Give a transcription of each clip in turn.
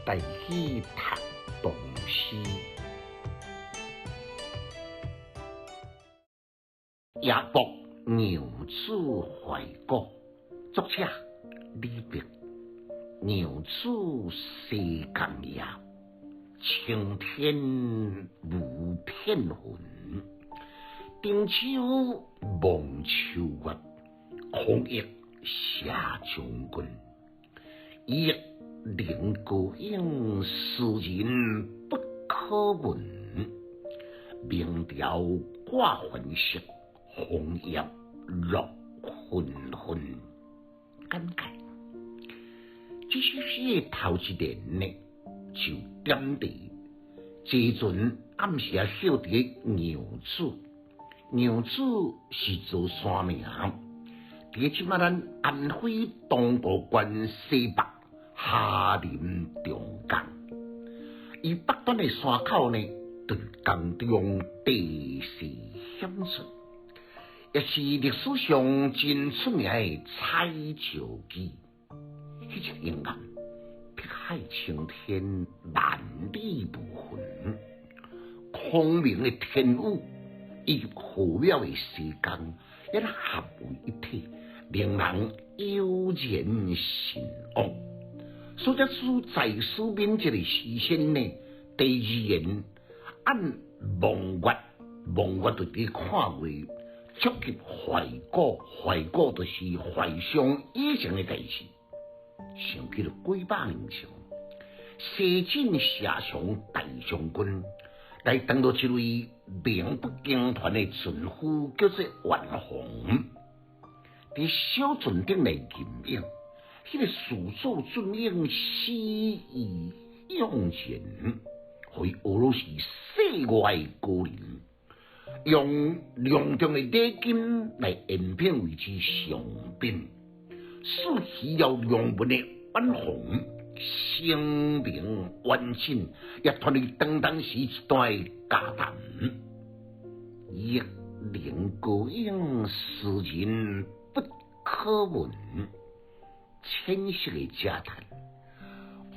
带去读唐诗。夜泊牛子怀古，作者李白。牛子西江夜，青天无片云。丁秋望秋月，空忆下将军。一领孤影，诗人不可闻。明朝挂魂色，红叶落纷纷。感慨，这首诗的头一联呢，就点题。这阵暗时啊，晓得牛子，牛子是做山名。伫即马咱安徽东部县西北下林中江，伊北端的山口呢，对江中地势险峻，也是历史上真出名的彩石基。迄只英雄，碧海青天，万里无云。空明的天宇以及浩渺的时间，一合为一体，令人悠然神往。所以出在史面这个诗仙呢，第二言按望月，望月就伫看月，触及怀古，怀古就是怀上以前的代志。想起了几百年前，西晋谢常大将军来当到一位名不经传的船夫，叫做袁弘。伫小船顶来吟咏，迄个数座尊英，诗意涌现，为俄罗斯世外高人，用隆重的礼金来延聘为之上宾。素喜要用文的袁弘，声名远近，也传入当时一段佳谈。一领孤影，诗人不可闻。浅色的佳谈，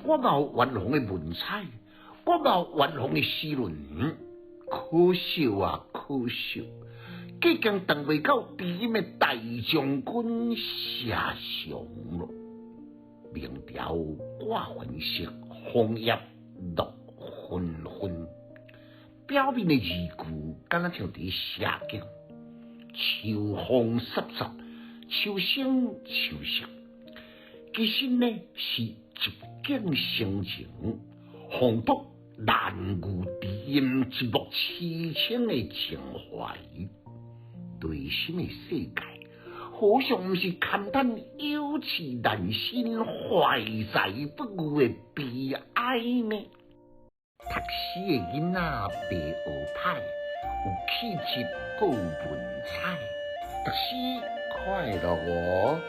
我冇袁弘的文采，我冇袁弘的诗论，可笑啊，可笑！即将当未到知音的大将军谢常咯。明朝挂魂色，红叶落纷纷。表面的字句，敢若像伫写景，秋风颯颯，秋声秋色。其实呢，是一景生情，烘托兰语知音，一幕凄清的情怀。内心的世界，何尝不是勘探有气难伸、怀才不遇的悲哀呢？读诗的囡仔白学歹，有气质，够文采，读诗快乐哦。